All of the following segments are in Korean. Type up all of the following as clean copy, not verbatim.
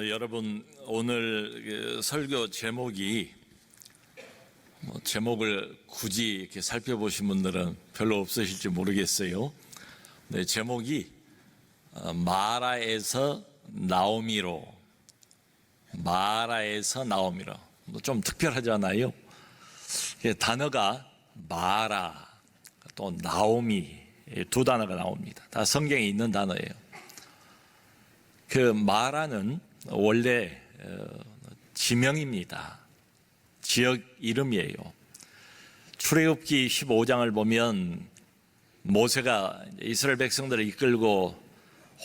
여러분 오늘 설교 제목이 제목을 굳이 이렇게 살펴보신 분들은 별로 없으실지 모르겠어요. 네, 제목이 마라에서 나오미로. 마라에서 나오미로. 좀 특별하잖아요. 단어가 마라 또 나오미 두 단어가 나옵니다. 다 성경에 있는 단어예요. 그 마라는 원래 지명입니다. 지역 이름이에요. 출애굽기 15장을 보면 모세가 이스라엘 백성들을 이끌고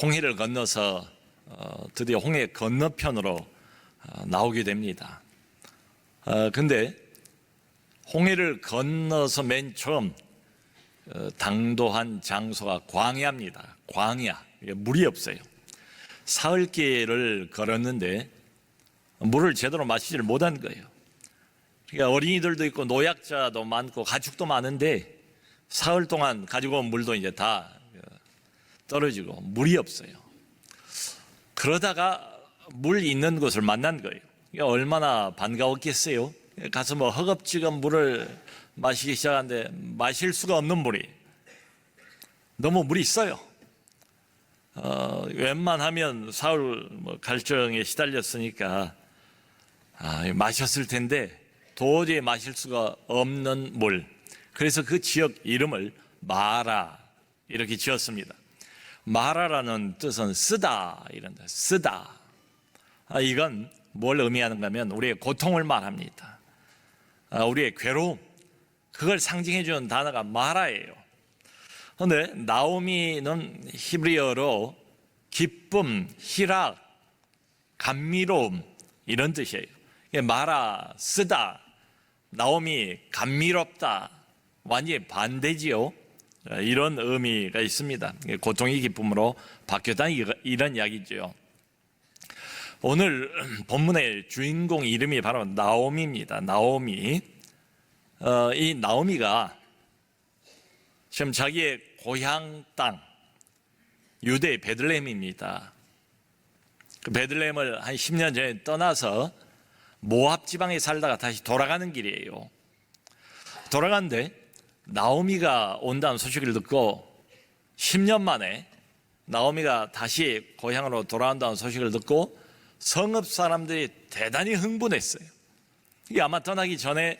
홍해를 건너서 드디어 홍해 건너편으로 나오게 됩니다. 근데 홍해를 건너서 맨 처음 당도한 장소가 광야입니다. 광야, 물이 없어요. 사흘길을 걸었는데 물을 제대로 마시지를 못한 거예요. 그러니까 어린이들도 있고 노약자도 많고 가축도 많은데 사흘 동안 가지고 온 물도 이제 다 떨어지고 물이 없어요. 그러다가 물 있는 곳을 만난 거예요. 그러니까 얼마나 반가웠겠어요. 가서 허겁지겁 물을 마시기 시작하는데 마실 수가 없는 물이 너무 물이 있어요. 웬만하면 사흘 갈증에 시달렸으니까 마셨을 텐데 도저히 마실 수가 없는 물. 그래서 그 지역 이름을 마라 이렇게 지었습니다. 마라라는 뜻은 쓰다 이런 뜻. 쓰다. 이건 뭘 의미하는가 하면 우리의 고통을 말합니다. 우리의 괴로움. 그걸 상징해 주는 단어가 마라예요. 그런데 나오미는 히브리어로 기쁨, 희락, 감미로움 이런 뜻이에요. 마라, 쓰다, 나오미, 감미롭다 완전히 반대지요. 이런 의미가 있습니다. 고통이 기쁨으로 바뀌었다는 이런 이야기죠. 오늘 본문의 주인공 이름이 바로 나오미입니다. 나오미. 이 나오미가 지금 자기의 고향 땅 유대 베들레헴입니다. 그 베들레헴을 한 10년 전에 떠나서 모압 지방에 살다가 다시 돌아가는 길이에요. 돌아가는데 나오미가 온다는 소식을 듣고 10년 만에 나오미가 다시 고향으로 돌아온다는 소식을 듣고 성읍 사람들이 대단히 흥분했어요. 이게 아마 떠나기 전에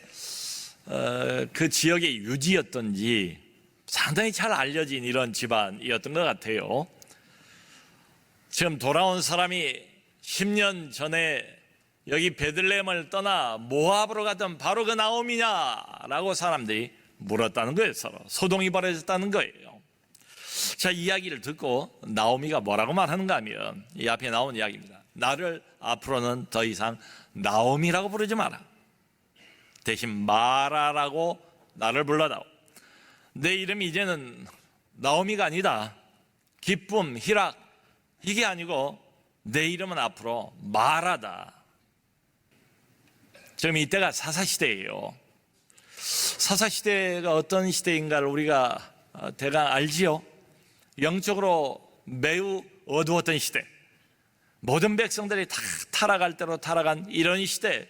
그 지역의 유지였던지 상당히 잘 알려진 이런 집안이었던 것 같아요. 지금 돌아온 사람이 10년 전에 여기 베들레헴을 떠나 모압으로 갔던 바로 그 나오미냐라고 사람들이 물었다는 거예요. 서로 소동이 벌어졌다는 거예요. 자, 이야기를 듣고 나오미가 뭐라고 말하는가 하면 이 앞에 나온 이야기입니다. 나를 앞으로는 더 이상 나오미라고 부르지 마라. 대신 마라라고 나를 불러다오. 내 이름이 이제는 나오미가 아니다. 기쁨, 희락 이게 아니고 내 이름은 앞으로 마라다. 지금 이때가 사사시대예요. 사사시대가 어떤 시대인가를 우리가 대강 알지요. 영적으로 매우 어두웠던 시대. 모든 백성들이 다 타락할 대로 타락한 이런 시대.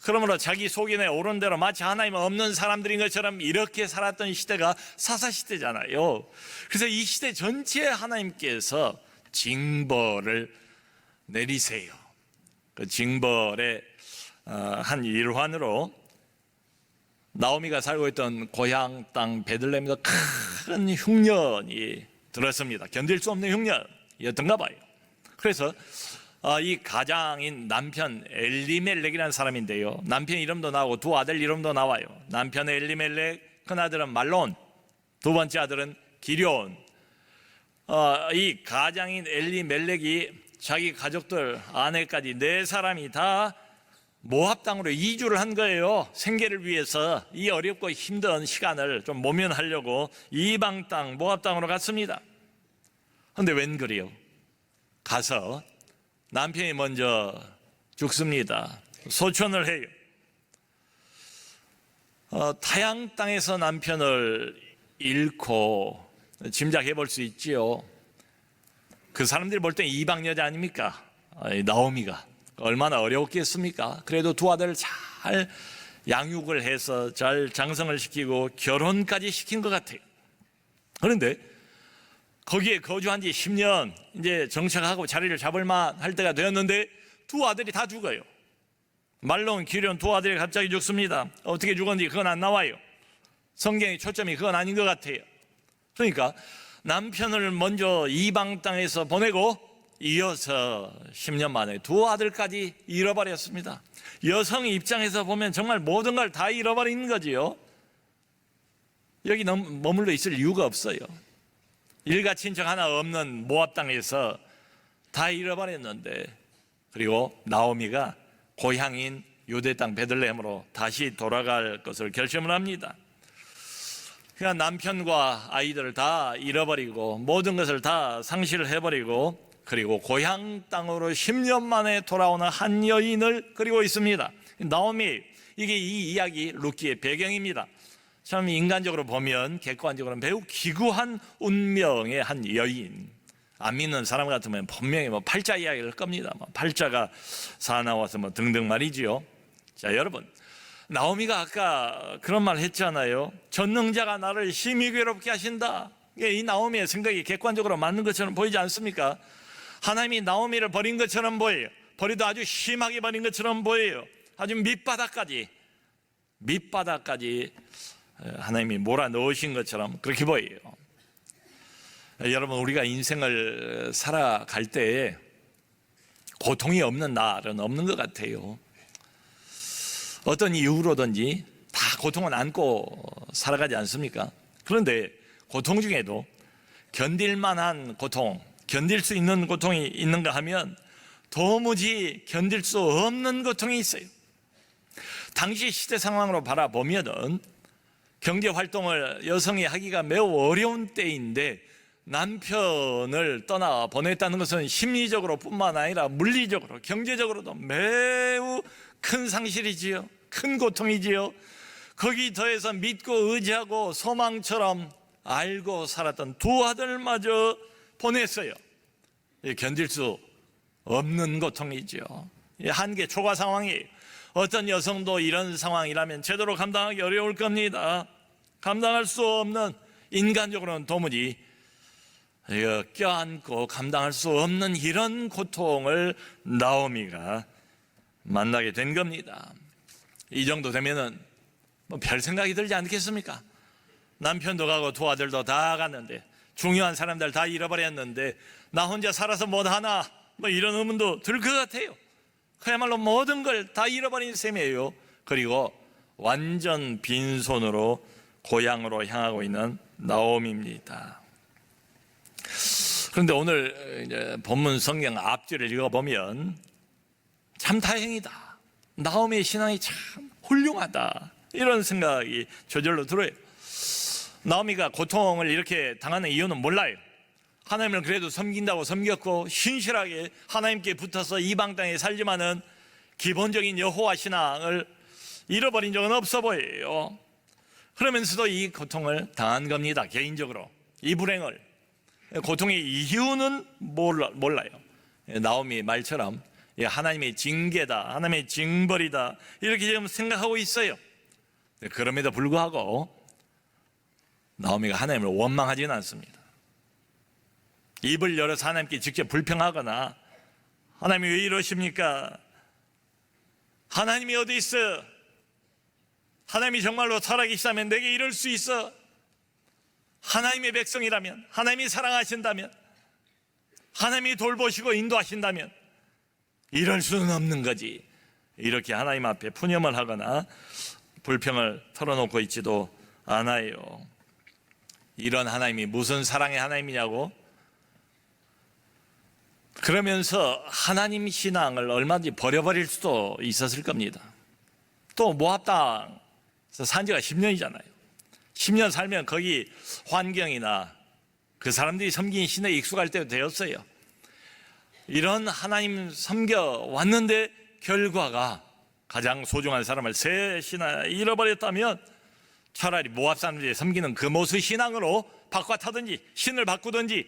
그러므로 자기 속인에 오른 대로 마치 하나님 없는 사람들인 것처럼 이렇게 살았던 시대가 사사시대잖아요. 그래서 이 시대 전체에 하나님께서 징벌을 내리세요. 그 징벌의 한 일환으로 나오미가 살고 있던 고향 땅 베들레헴에서 큰 흉년이 들었습니다. 견딜 수 없는 흉년이었던가 봐요. 그래서 이 가장인 남편 엘리멜렉이라는 사람인데요. 남편 이름도 나오고 두 아들 이름도 나와요. 남편의 엘리멜렉, 큰아들은 말론, 두 번째 아들은 기럧. 이 가장인 엘리멜렉이 자기 가족들 아내까지 네 사람이 다 모압 땅으로 이주를 한 거예요. 생계를 위해서 이 어렵고 힘든 시간을 좀 모면하려고 이방 땅 모압 땅으로 갔습니다. 그런데 웬 그래요? 가서 남편이 먼저 죽습니다. 소천을 해요. 타양 땅에서 남편을 잃고 짐작해 볼 수 있지요. 그 사람들이 볼 때 이방 여자 아닙니까? 나오미가 얼마나 어려웠겠습니까? 그래도 두 아들을 잘 양육을 해서 잘 장성을 시키고 결혼까지 시킨 것 같아요. 그런데 거기에 거주한 지 10년 이제 정착하고 자리를 잡을 만할 때가 되었는데 두 아들이 다 죽어요. 말로는 기르는 두 아들이 갑자기 죽습니다. 어떻게 죽었는지 그건 안 나와요. 성경의 초점이 그건 아닌 것 같아요. 그러니까 남편을 먼저 이방 땅에서 보내고 이어서 10년 만에 두 아들까지 잃어버렸습니다. 여성 입장에서 보면 정말 모든 걸 다 잃어버린 거지요. 여기 머물러 있을 이유가 없어요. 일가 친척 하나 없는 모압 땅에서 다 잃어버렸는데, 그리고 나오미가 고향인 유대 땅 베들레헴으로 다시 돌아갈 것을 결심을 합니다. 그러니까 남편과 아이들을 다 잃어버리고 모든 것을 다 상실을 해버리고, 그리고 고향 땅으로 10년 만에 돌아오는 한 여인을 그리고 있습니다. 나오미, 이게 이 이야기 룻기의 배경입니다. 참 인간적으로 보면 객관적으로는 매우 기구한 운명의 한 여인. 안 믿는 사람 같으면 분명히 팔자 이야기를 할 겁니다. 팔자가 사나워서 등등 말이지요. 자, 여러분, 나오미가 아까 그런 말 했잖아요. 전능자가 나를 심히 괴롭게 하신다. 이 나오미의 생각이 객관적으로 맞는 것처럼 보이지 않습니까? 하나님이 나오미를 버린 것처럼 보여요. 버리도 아주 심하게 버린 것처럼 보여요. 아주 밑바닥까지 하나님이 몰아넣으신 것처럼 그렇게 보여요. 여러분, 우리가 인생을 살아갈 때 고통이 없는 날은 없는 것 같아요. 어떤 이유로든지 다 고통은 안고 살아가지 않습니까? 그런데 고통 중에도 견딜만한 고통, 견딜 수 있는 고통이 있는가 하면 도무지 견딜 수 없는 고통이 있어요. 당시 시대 상황으로 바라보면은 경제 활동을 여성이 하기가 매우 어려운 때인데 남편을 떠나 보냈다는 것은 심리적으로 뿐만 아니라 물리적으로, 경제적으로도 매우 큰 상실이지요. 큰 고통이지요. 거기 더해서 믿고 의지하고 소망처럼 알고 살았던 두 아들마저 보냈어요. 견딜 수 없는 고통이지요. 한계 초과 상황이에요. 어떤 여성도 이런 상황이라면 제대로 감당하기 어려울 겁니다. 감당할 수 없는, 인간적으로는 도무지 껴안고 감당할 수 없는 이런 고통을 나오미가 만나게 된 겁니다. 이 정도 되면은 별 생각이 들지 않겠습니까? 남편도 가고 두 아들도 다 갔는데, 중요한 사람들 다 잃어버렸는데 나 혼자 살아서 못하나, 이런 의문도 들 것 같아요. 그야말로 모든 걸 다 잃어버린 셈이에요. 그리고 완전 빈손으로 고향으로 향하고 있는 나오미입니다. 그런데 오늘 이제 본문 성경 앞줄을 읽어보면 참 다행이다, 나오미의 신앙이 참 훌륭하다, 이런 생각이 저절로 들어요. 나오미가 고통을 이렇게 당하는 이유는 몰라요. 하나님을 그래도 섬긴다고 섬겼고 신실하게 하나님께 붙어서 이방 땅에 살지만은 기본적인 여호와 신앙을 잃어버린 적은 없어 보여요. 그러면서도 이 고통을 당한 겁니다. 개인적으로 이 불행을, 고통의 이유는 몰라요. 나오미 말처럼 하나님의 징계다, 하나님의 징벌이다, 이렇게 지금 생각하고 있어요. 그럼에도 불구하고 나오미가 하나님을 원망하지는 않습니다. 입을 열어서 하나님께 직접 불평하거나 하나님이 왜 이러십니까? 하나님이 어디 있어? 하나님이 정말로 살아계시다면 내게 이럴 수 있어? 하나님의 백성이라면, 하나님이 사랑하신다면, 하나님이 돌보시고 인도하신다면 이럴 수는 없는 거지. 이렇게 하나님 앞에 푸념을 하거나 불평을 털어놓고 있지도 않아요. 이런 하나님이 무슨 사랑의 하나님이냐고. 그러면서 하나님 신앙을 얼마든지 버려버릴 수도 있었을 겁니다. 또 모압 땅에서 산 지가 10년이잖아요. 10년 살면 거기 환경이나 그 사람들이 섬긴 신에 익숙할 때도 되었어요. 이런 하나님 섬겨왔는데 결과가 가장 소중한 사람을 셋이나 잃어버렸다면 차라리 모압 사람들이 섬기는 그 모습 신앙으로 바꿔타든지 신을 바꾸든지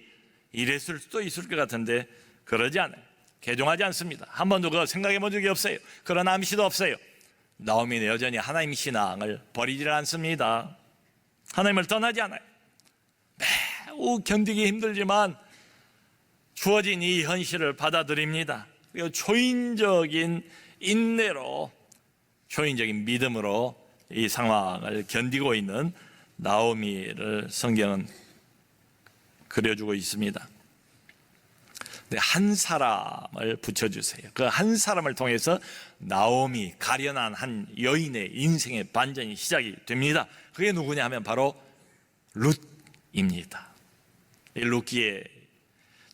이랬을 수도 있을 것 같은데 그러지 않아요. 개종하지 않습니다. 한 번도 그거 생각해 본 적이 없어요. 그런 암시도 없어요. 나오미는 여전히 하나님 신앙을 버리질 않습니다. 하나님을 떠나지 않아요. 매우 견디기 힘들지만 주어진 이 현실을 받아들입니다. 그리고 초인적인 인내로, 초인적인 믿음으로 이 상황을 견디고 있는 나오미를 성경은 그려주고 있습니다. 한 사람을 붙여주세요. 그 한 사람을 통해서 나오미, 가련한 한 여인의 인생의 반전이 시작이 됩니다. 그게 누구냐 하면 바로 룻입니다. 이 룻기의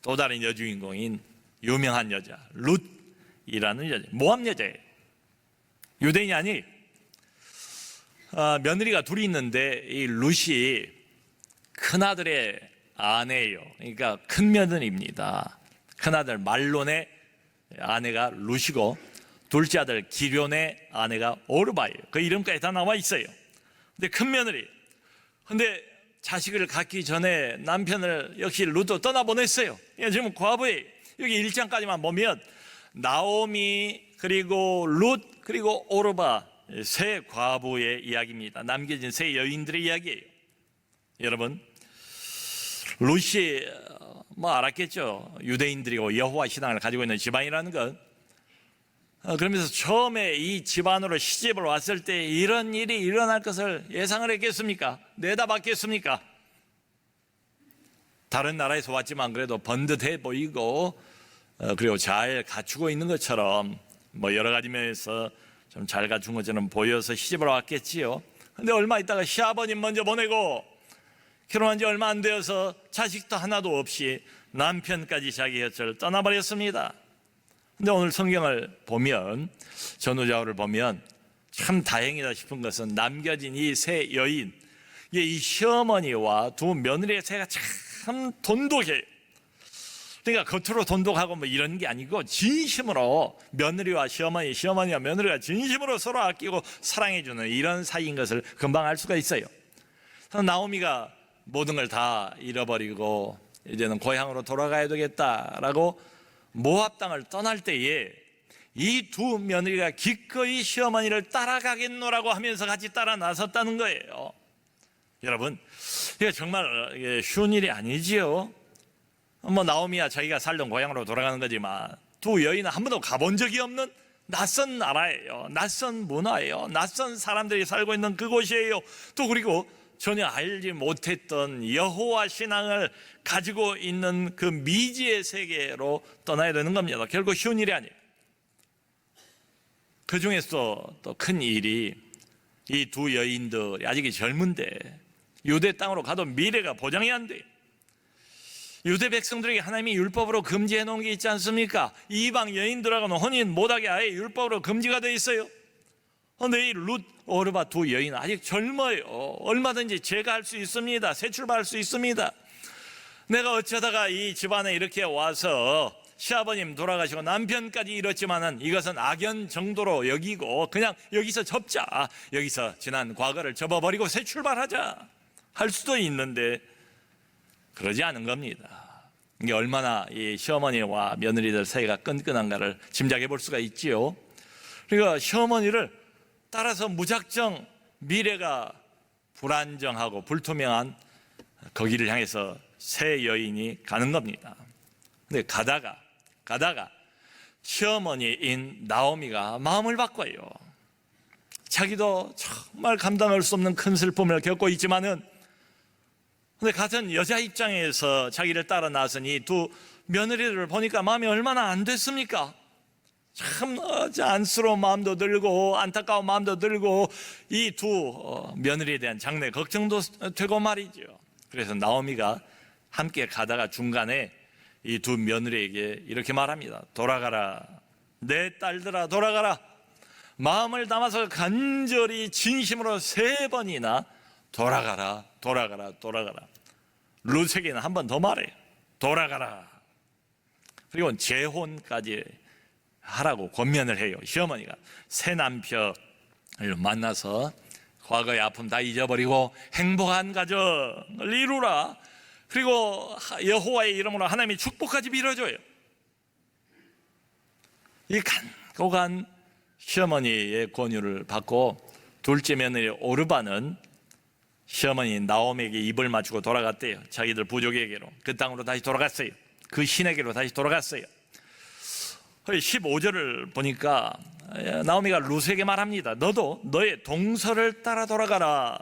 또 다른 여주인공인 유명한 여자 룻이라는 여자, 모압 여자예요. 유대인이 아니에요. 며느리가 둘이 있는데 이 룻이 큰아들의 아내예요. 그러니까 큰 며느리입니다. 큰아들 말론의 아내가 룻이고 둘째 아들 기럐의 아내가 오르바예요. 그 이름까지 다 나와 있어요. 근데 큰 며느리, 근데 자식을 갖기 전에 남편을 역시 룻도 떠나보냈어요. 지금 과부에 여기 1장까지만 보면 나오미 그리고 룻 그리고 오르바 세 과부의 이야기입니다. 남겨진 세 여인들의 이야기예요. 여러분, 룻이 알았겠죠. 유대인들이고 여호와 신앙을 가지고 있는 집안이라는 것. 그러면서 처음에 이 집안으로 시집을 왔을 때 이런 일이 일어날 것을 예상을 했겠습니까? 내다봤겠습니까? 다른 나라에서 왔지만 그래도 번듯해 보이고 그리고 잘 갖추고 있는 것처럼 여러 가지 면에서 좀 잘 갖춘 것처럼 보여서 시집을 왔겠지요. 근데 얼마 있다가 시아버님 먼저 보내고 결혼한 지 얼마 안 되어서 자식도 하나도 없이 남편까지 자기 곁을 떠나버렸습니다. 근데 오늘 성경을 보면, 전후좌우를 보면 참 다행이다 싶은 것은 남겨진 이 세 여인, 이 시어머니와 두 며느리의 사이가 참 돈독해요. 그러니까 겉으로 돈독하고 이런 게 아니고 진심으로 며느리와 시어머니, 시어머니와 며느리가 진심으로 서로 아끼고 사랑해주는 이런 사이인 것을 금방 알 수가 있어요. 나오미가 모든 걸 다 잃어버리고 이제는 고향으로 돌아가야 되겠다라고 모압 땅을 떠날 때에 이 두 며느리가 기꺼이 시어머니를 따라가겠노라고 하면서 같이 따라 나섰다는 거예요. 여러분, 이게 정말 쉬운 일이 아니지요. 나오미야 자기가 살던 고향으로 돌아가는 거지만 두 여인은 한 번도 가본 적이 없는 낯선 나라예요. 낯선 문화예요. 낯선 사람들이 살고 있는 그곳이에요. 또 그리고 전혀 알지 못했던 여호와 신앙을 가지고 있는 그 미지의 세계로 떠나야 되는 겁니다. 결국 쉬운 일이 아니에요. 그 중에서 또 큰 일이 이 두 여인들이 아직 젊은데 유대 땅으로 가도 미래가 보장이 안 돼요. 유대 백성들에게 하나님이 율법으로 금지해 놓은 게 있지 않습니까? 이방 여인들하고는 혼인 못하게 아예 율법으로 금지가 되어 있어요. 근데 이 룻, 오르바 두 여인은 아직 젊어요. 얼마든지 제가할 수 있습니다. 새 출발할 수 있습니다. 내가 어쩌다가 이 집안에 이렇게 와서 시아버님 돌아가시고 남편까지 잃었지만은 이것은 악연 정도로 여기고 그냥 여기서 접자. 여기서 지난 과거를 접어버리고 새 출발하자 할 수도 있는데 그러지 않은 겁니다. 이게 얼마나 이 시어머니와 며느리들 사이가 끈끈한가를 짐작해 볼 수가 있지요. 그러니까 시어머니를 따라서 무작정 미래가 불안정하고 불투명한 거기를 향해서 새 여인이 가는 겁니다. 근데 가다가 시어머니인 나오미가 마음을 바꿔요. 자기도 정말 감당할 수 없는 큰 슬픔을 겪고 있지만은 근데 같은 여자 입장에서 자기를 따라 나선 이 두 며느리들을 보니까 마음이 얼마나 안 됐습니까? 참 안쓰러운 마음도 들고 안타까운 마음도 들고 이 두 며느리에 대한 장래 걱정도 되고 말이죠. 그래서 나오미가 함께 가다가 중간에 이 두 며느리에게 이렇게 말합니다. 돌아가라, 내 딸들아 돌아가라. 마음을 담아서 간절히 진심으로 3번이나 돌아가라, 돌아가라, 돌아가라. 룻에게는 한 번 더 말해요. 돌아가라. 그리고 재혼까지 하라고 권면을 해요. 시어머니가 새 남편을 만나서 과거의 아픔 다 잊어버리고 행복한 가정을 이루라. 그리고 여호와의 이름으로 하나님이 축복까지 빌어줘요. 이 간곡한 시어머니의 권유를 받고 둘째 며느리 오르바는 시어머니 나오미에게 입을 맞추고 돌아갔대요. 자기들 부족에게로 그 땅으로 다시 돌아갔어요. 그 신에게로 다시 돌아갔어요. 15절을 보니까 나오미가 루스에게 말합니다. 너도 너의 동서를 따라 돌아가라.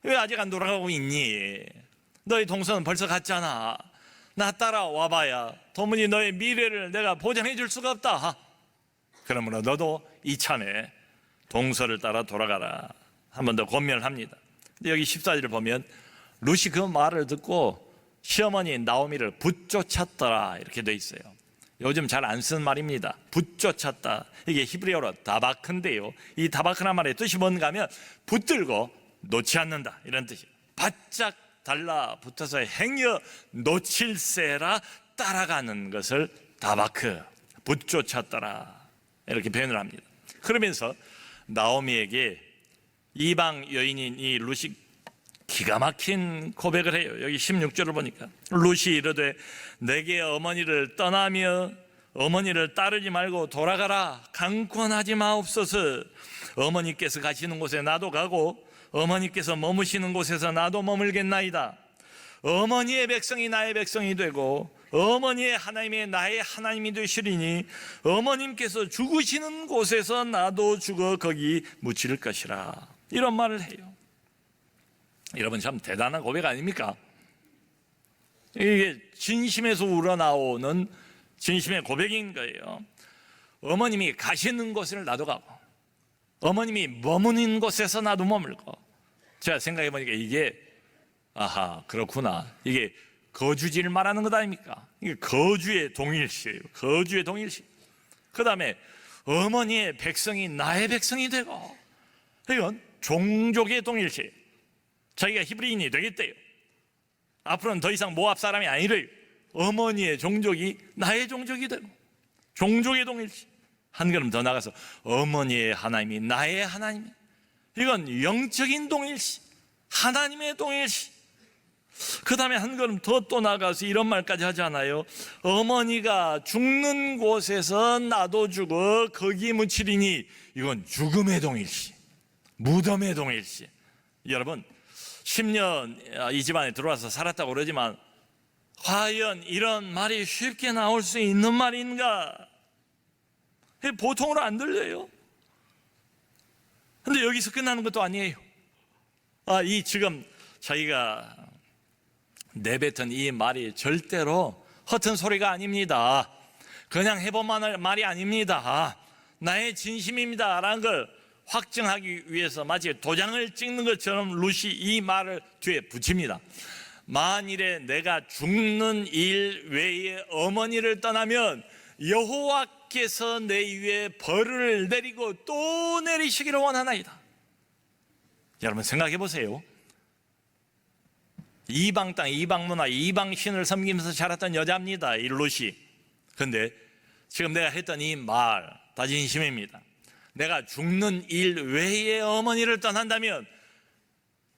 왜 아직 안 돌아가고 있니? 너의 동서는 벌써 갔잖아. 나 따라와 봐야 도무지 너의 미래를 내가 보장해 줄 수가 없다. 그러므로 너도 이참에 동서를 따라 돌아가라. 한 번 더 권면을 합니다. 근데 여기 14절을 보면 룻이 그 말을 듣고 시어머니 나오미를 붙쫓았더라 이렇게 돼 있어요. 요즘 잘 안 쓰는 말입니다. 붙쫓았다. 이게 히브리어로 다바크인데요. 이 다바크란 말의 뜻이 뭔가 하면 붙들고 놓지 않는다 이런 뜻이에요. 바짝 달라붙어서 행여 놓칠세라 따라가는 것을 다바크, 붙쫓았더라 이렇게 표현을 합니다. 그러면서 나오미에게 이방 여인인 이 룻이 기가 막힌 고백을 해요. 여기 16절을 보니까 룻이 이르되 내게 어머니를 떠나며 어머니를 따르지 말고 돌아가라. 강권하지 마옵소서. 어머니께서 가시는 곳에 나도 가고 어머니께서 머무시는 곳에서 나도 머물겠나이다. 어머니의 백성이 나의 백성이 되고 어머니의 하나님이 나의 하나님이 되시리니 어머님께서 죽으시는 곳에서 나도 죽어 거기 묻힐 것이라. 이런 말을 해요. 여러분 참 대단한 고백 아닙니까? 이게 진심에서 우러나오는 진심의 고백인 거예요. 어머님이 가시는 곳을 나도 가고 어머님이 머무는 곳에서 나도 머물고. 제가 생각해 보니까 이게 아하 그렇구나. 이게 거주지를 말하는 것 아닙니까? 이게 거주의 동일시예요. 거주의 동일시. 그 다음에 어머니의 백성이 나의 백성이 되고, 이건 종족의 동일시. 자기가 히브리인이 되겠대요. 앞으로는 더 이상 모압 사람이 아니래요. 어머니의 종족이 나의 종족이 되고, 종족의 동일시. 한 걸음 더 나가서 어머니의 하나님이 나의 하나님. 이건 영적인 동일시, 하나님의 동일시. 그 다음에 한 걸음 더 또 나가서 이런 말까지 하잖아요. 어머니가 죽는 곳에서 나도 죽어 거기 묻히리니. 이건 죽음의 동일시, 무덤의 동일시. 여러분 10년 이 집안에 들어와서 살았다고 그러지만 과연 이런 말이 쉽게 나올 수 있는 말인가? 보통으로 안 들려요. 근데 여기서 끝나는 것도 아니에요. 이 지금 자기가 내뱉은 이 말이 절대로 허튼 소리가 아닙니다. 그냥 해본만한 말이 아닙니다. 나의 진심입니다 라는 걸 확증하기 위해서 마치 도장을 찍는 것처럼 룻이 이 말을 뒤에 붙입니다. 만일에 내가 죽는 일 외에 어머니를 떠나면 여호와께서 내 위에 벌을 내리고 또 내리시기를 원하나이다. 여러분 생각해 보세요. 이방 땅, 이방 문화, 이방 신을 섬기면서 자랐던 여자입니다, 이 룻이. 그런데 지금 내가 했던 이 말 다 진심입니다. 내가 죽는 일 외에 어머니를 떠난다면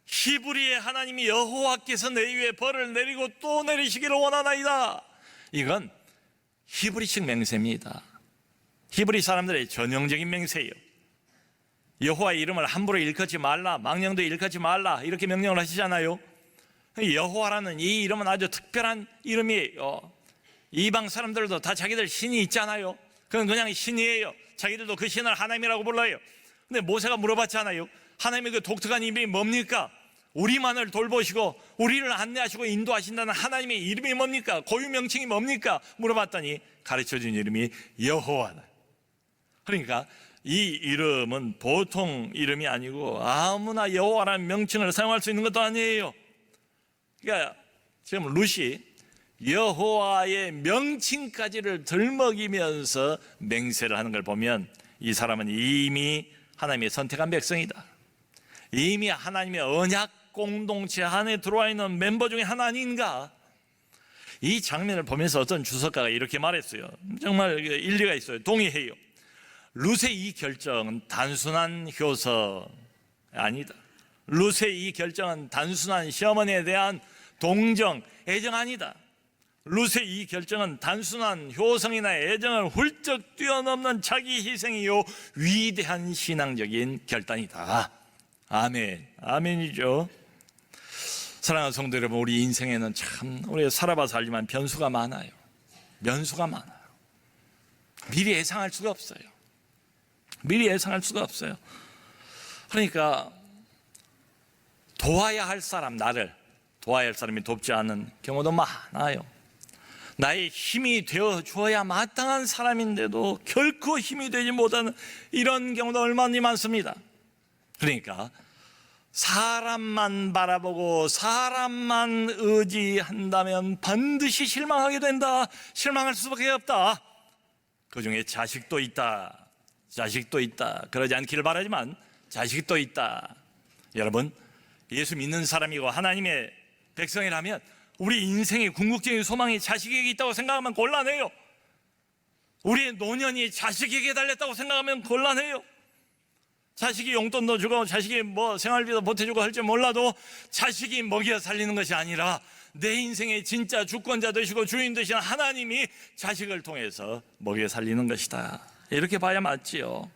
히브리의 하나님이 여호와께서 내 위에 벌을 내리고 또 내리시기를 원하나이다. 이건 히브리식 맹세입니다. 히브리 사람들의 전형적인 맹세예요. 여호와의 이름을 함부로 일컫지 말라, 망령도 일컫지 말라 이렇게 명령을 하시잖아요. 여호와라는 이 이름은 아주 특별한 이름이에요. 이방 사람들도 다 자기들 신이 있잖아요. 그건 그냥 신이에요. 자기들도 그 신을 하나님이라고 불러요. 근데 모세가 물어봤잖아요. 하나님의 그 독특한 이름이 뭡니까? 우리만을 돌보시고 우리를 안내하시고 인도하신다는 하나님의 이름이 뭡니까? 고유 명칭이 뭡니까? 물어봤더니 가르쳐준 이름이 여호와다. 그러니까 이 이름은 보통 이름이 아니고 아무나 여호와라는 명칭을 사용할 수 있는 것도 아니에요. 그러니까 지금 룻이 여호와의 명칭까지를 들먹이면서 맹세를 하는 걸 보면 이 사람은 이미 하나님의 선택한 백성이다. 이미 하나님의 언약 공동체 안에 들어와 있는 멤버 중에 하나 아닌가? 이 장면을 보면서 어떤 주석가가 이렇게 말했어요. 정말 일리가 있어요. 동의해요. 룻의 이 결정은 단순한 효서 아니다. 룻의 이 결정은 단순한 시어머니에 대한 동정, 애정 아니다. 룻의 이 결정은 단순한 효성이나 애정을 훌쩍 뛰어넘는 자기 희생이요 위대한 신앙적인 결단이다. 아멘, 아멘이죠. 사랑하는 성도 여러분, 우리 인생에는 참 우리가 살아봐서 알지만 변수가 많아요. 변수가 많아요. 미리 예상할 수가 없어요. 미리 예상할 수가 없어요. 그러니까 도와야 할 사람, 나를 도와야 할 사람이 돕지 않는 경우도 많아요. 나의 힘이 되어 주어야 마땅한 사람인데도 결코 힘이 되지 못하는 이런 경우도 얼마나 많습니다. 그러니까 사람만 바라보고 사람만 의지한다면 반드시 실망하게 된다. 실망할 수밖에 없다. 그 중에 자식도 있다. 자식도 있다. 그러지 않기를 바라지만 자식도 있다. 여러분, 예수 믿는 사람이고 하나님의 백성이라면 우리 인생의 궁극적인 소망이 자식에게 있다고 생각하면 곤란해요. 우리의 노년이 자식에게 달렸다고 생각하면 곤란해요. 자식이 용돈도 주고 자식이 뭐 생활비도 보태주고 할지 몰라도 자식이 먹여 살리는 것이 아니라 내 인생의 진짜 주권자 되시고 주인 되시는 하나님이 자식을 통해서 먹여 살리는 것이다. 이렇게 봐야 맞지요.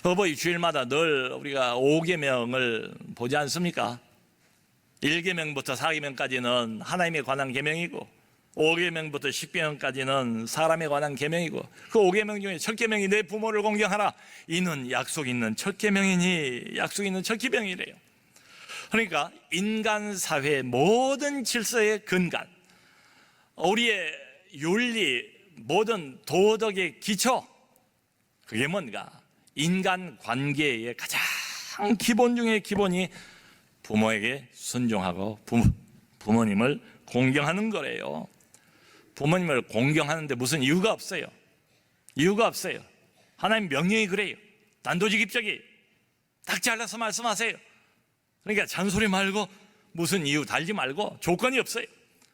어버이 주일마다 늘 우리가 5계명을 보지 않습니까? 1계명부터 4계명까지는 하나님에 관한 계명이고 5계명부터 10계명까지는 사람에 관한 계명이고 그 5계명 중에 첫 계명이 내 부모를 공경하라. 이는 약속 있는 첫 계명이니 약속 있는 첫 계명이래요. 그러니까 인간 사회의 모든 질서의 근간, 우리의 윤리, 모든 도덕의 기초, 그게 뭔가? 인간 관계의 가장 기본 중의 기본이 부모에게 순종하고 부모님을 공경하는 거래요. 부모님을 공경하는데 무슨 이유가 없어요. 이유가 없어요. 하나님 명령이 그래요. 단도직입적이에요. 딱 잘라서 말씀하세요. 그러니까 잔소리 말고 무슨 이유 달지 말고 조건이 없어요.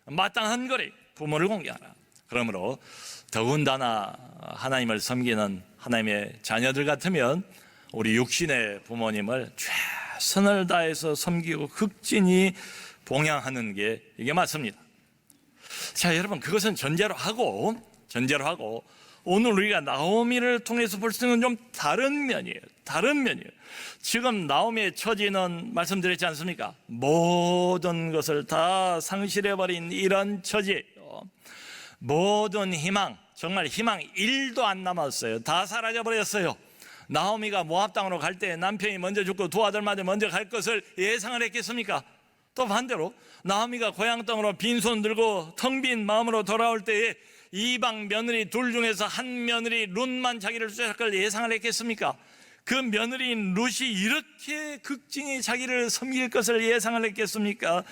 마땅한 거래요. 부모를 공경하라. 그러므로 더군다나 하나님을 섬기는 하나님의 자녀들 같으면 우리 육신의 부모님을 최선을 다해서 섬기고 극진히 봉양하는 게 이게 맞습니다. 자, 여러분, 그것은 전제로 하고 오늘 우리가 나오미를 통해서 볼 수 있는 좀 다른 면이에요. 지금 나오미의 처지는 말씀드렸지 않습니까? 모든 것을 다 상실해버린 이런 처지예요. 모든 희망, 정말 희망 1도 안 남았어요. 다 사라져버렸어요. 나오미가 모압 땅으로 갈 때 남편이 먼저 죽고 두 아들마저 먼저 갈 것을 예상을 했겠습니까? 또 반대로 나오미가 고향 땅으로 빈손 들고 텅 빈 마음으로 돌아올 때에 이방 며느리 둘 중에서 한 며느리 룻만 자기를 쫓아갈 걸 예상을 했겠습니까? 그 며느리인 룻이 이렇게 극진히 자기를 섬길 것을 예상을 했겠습니까?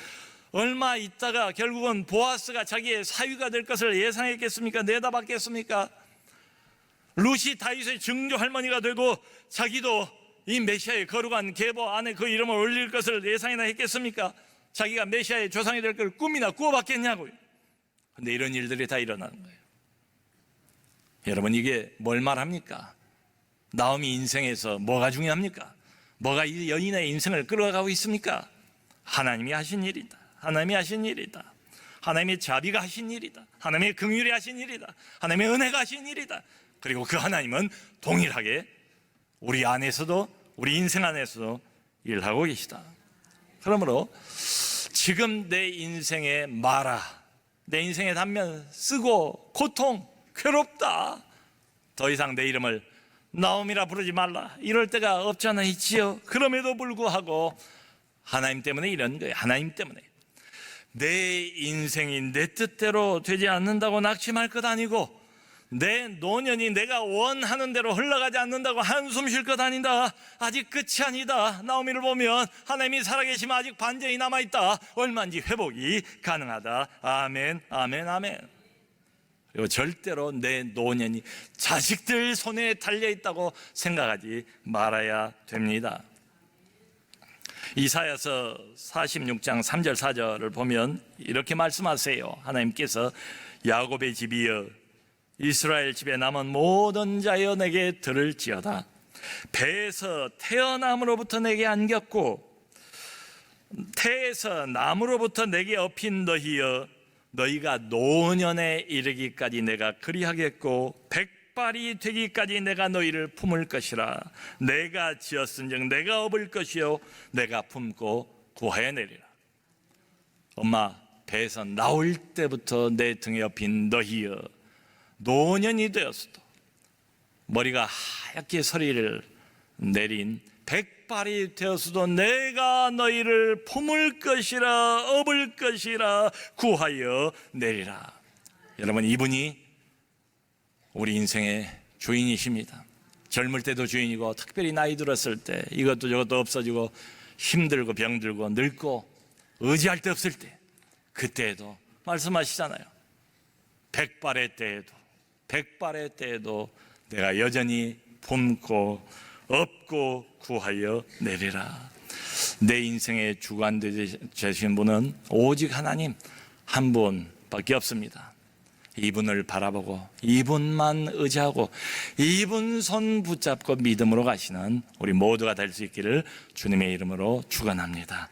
얼마 있다가 결국은 보아스가 자기의 사위가 될 것을 예상했겠습니까? 내다봤겠습니까? 룻이 다윗의 증조 할머니가 되고 자기도 이 메시아의 거룩한 계보 안에 그 이름을 올릴 것을 예상이나 했겠습니까? 자기가 메시아의 조상이 될 걸 꿈이나 꾸어봤겠냐고요. 근데 이런 일들이 다 일어나는 거예요. 여러분, 이게 뭘 말합니까? 나오미 인생에서 뭐가 중요합니까? 뭐가 이 여인의 인생을 끌어가고 있습니까? 하나님이 하신 일이다. 하나님이 하신 일이다. 하나님의 자비가 하신 일이다. 하나님의 긍휼이 하신 일이다. 하나님의 은혜가 하신 일이다. 그리고 그 하나님은 동일하게 우리 안에서도, 우리 인생 안에서도 일하고 계시다. 그러므로 지금 내 인생의 마라, 내 인생의 단면 쓰고 고통, 괴롭다, 더 이상 내 이름을 나오미라 부르지 말라, 이럴 때가 없잖아 있지요. 그럼에도 불구하고 하나님 때문에 이런 거예요. 하나님 때문에 내 인생이 내 뜻대로 되지 않는다고 낙심할 것 아니고, 내 노년이 내가 원하는 대로 흘러가지 않는다고 한숨 쉴 것 아니다. 아직 끝이 아니다. 나오미를 보면 하나님이 살아계시면 아직 반전이 남아있다. 얼마인지 회복이 가능하다. 아멘, 아멘, 아멘. 그리고 절대로 내 노년이 자식들 손에 달려있다고 생각하지 말아야 됩니다. 이사야서 46장 3절 4절을 보면 이렇게 말씀하세요. 하나님께서 야곱의 집이여 이스라엘 집에 남은 모든 자여 내게 들을지어다. 배에서 태어남으로부터 내게 안겼고 태에서 남으로부터 내게 업힌 너희여 너희가 노년에 이르기까지 내가 그리하겠고 백발이 되기까지 내가 너희를 품을 것이라. 내가 지었은즉 내가 업을 것이요 내가 품고 구하여 내리라. 엄마 배에서 나올 때부터 내 등에 업힌 너희여, 노년이 되었어도 머리가 하얗게 서리를 내린 백발이 되었어도 내가 너희를 품을 것이라, 업을 것이라, 구하여 내리라. 여러분, 이분이 우리 인생의 주인이십니다. 젊을 때도 주인이고, 특별히 나이 들었을 때 이것도 저것도 없어지고 힘들고 병들고 늙고 의지할 데 없을 때, 그때에도 말씀하시잖아요. 백발의 때에도 내가 여전히 품고 업고 구하여 내리라. 내 인생의 주관 되신 분은 오직 하나님 한 분밖에 없습니다. 이분을 바라보고 이분만 의지하고 이분 손 붙잡고 믿음으로 가시는 우리 모두가 될 수 있기를 주님의 이름으로 축원합니다.